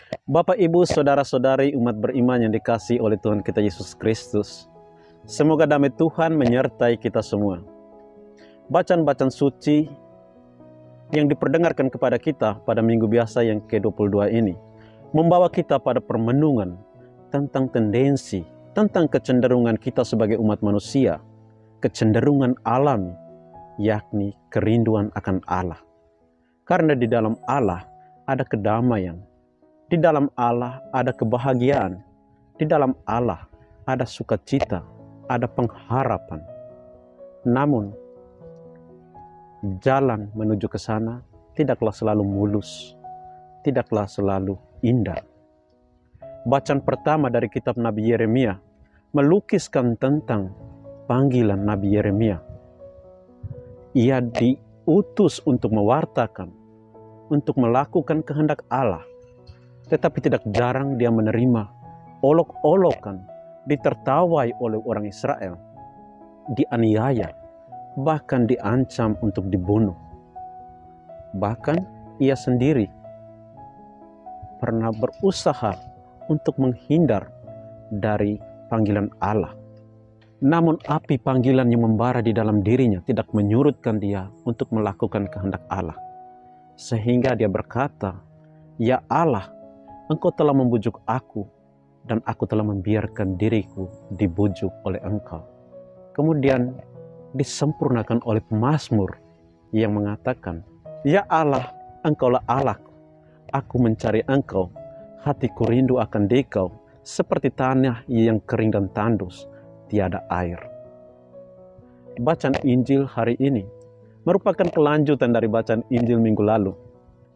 Bapak, Ibu, Saudara-saudari umat beriman yang dikasihi oleh Tuhan kita Yesus Kristus, semoga damai Tuhan menyertai kita semua. Bacaan-bacaan suci yang diperdengarkan kepada kita pada minggu biasa yang ke-22 ini membawa kita pada permenungan tentang tendensi, tentang kecenderungan kita sebagai umat manusia, kecenderungan alami, yakni kerinduan akan Allah. Karena di dalam Allah ada kedamaian, di dalam Allah ada kebahagiaan, di dalam Allah ada sukacita, ada pengharapan. Namun, jalan menuju ke sana tidaklah selalu mulus, tidaklah selalu indah. Bacaan pertama dari kitab Nabi Yeremia melukiskan tentang panggilan Nabi Yeremia. Ia diutus untuk mewartakan, untuk melakukan kehendak Allah. Tetapi tidak jarang dia menerima olok-olokan, ditertawai oleh orang Israel, dianiaya, bahkan diancam untuk dibunuh. Bahkan ia sendiri pernah berusaha untuk menghindar dari panggilan Allah. Namun api panggilan yang membara di dalam dirinya tidak menyurutkan dia untuk melakukan kehendak Allah. Sehingga dia berkata, "Ya Allah, Engkau telah membujuk aku, dan aku telah membiarkan diriku dibujuk oleh Engkau." Kemudian disempurnakan oleh pemazmur yang mengatakan, "Ya Allah, Engkaulah Allahku, aku mencari Engkau, hatiku rindu akan Dikau, seperti tanah yang kering dan tandus, tiada air." Bacaan Injil hari ini merupakan kelanjutan dari bacaan Injil minggu lalu.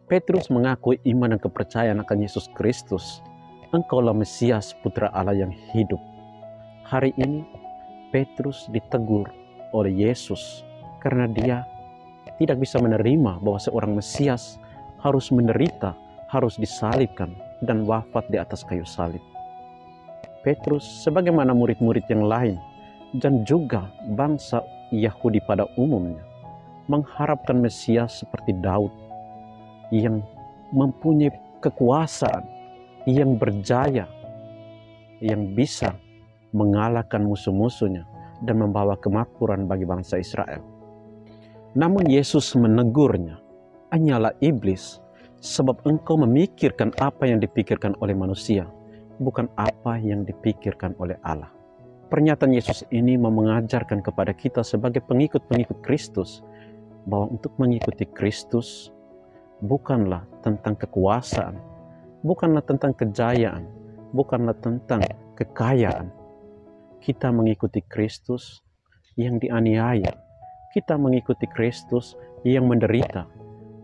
Petrus mengakui iman dan kepercayaan akan Yesus Kristus. Engkaulah Mesias, Putra Allah yang hidup. Hari ini Petrus ditegur oleh Yesus karena dia tidak bisa menerima bahwa seorang Mesias harus menderita, harus disalibkan dan wafat di atas kayu salib. Petrus sebagaimana murid-murid yang lain dan juga bangsa Yahudi pada umumnya mengharapkan Mesias seperti Daud, yang mempunyai kekuasaan, yang berjaya, yang bisa mengalahkan musuh-musuhnya dan membawa kemakmuran bagi bangsa Israel. Namun Yesus menegurnya, "Hanyalah iblis, sebab engkau memikirkan apa yang dipikirkan oleh manusia, bukan apa yang dipikirkan oleh Allah." Pernyataan Yesus ini mengajarkan kepada kita sebagai pengikut-pengikut Kristus bahwa untuk mengikuti Kristus bukanlah tentang kekuasaan, bukanlah tentang kejayaan, bukanlah tentang kekayaan. Kita mengikuti Kristus yang dianiaya, kita mengikuti Kristus yang menderita,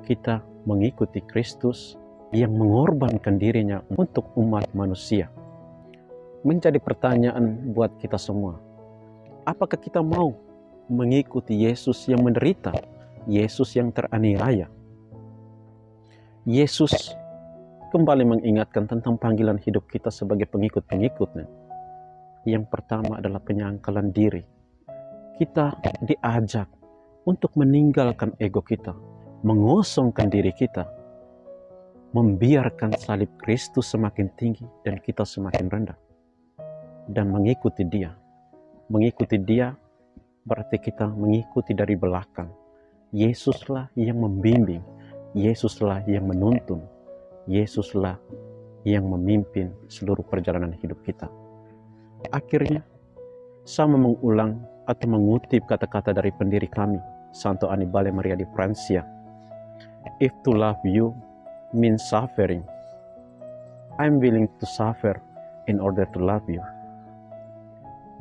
kita mengikuti Kristus yang mengorbankan dirinya untuk umat manusia. Menjadi pertanyaan buat kita semua, apakah kita mau mengikuti Yesus yang menderita, Yesus yang teraniaya? Yesus kembali mengingatkan tentang panggilan hidup kita sebagai pengikut-pengikutnya. Yang pertama adalah penyangkalan diri. Kita diajak untuk meninggalkan ego kita, mengosongkan diri kita, membiarkan salib Kristus semakin tinggi dan kita semakin rendah, dan mengikuti Dia. Mengikuti Dia berarti kita mengikuti dari belakang. Yesuslah yang membimbing, Yesuslah yang menuntun, Yesuslah yang memimpin seluruh perjalanan hidup kita. Akhirnya, sama mengulang atau mengutip kata-kata dari pendiri kami, Santo Annibale Maria di Francia. "If to love you means suffering, I'm willing to suffer in order to love you."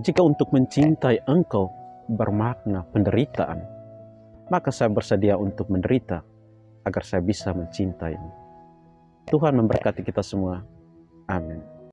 Jika untuk mencintai engkau bermakna penderitaan, maka saya bersedia untuk menderita agar saya bisa mencintaimu. Tuhan memberkati kita semua. Amin.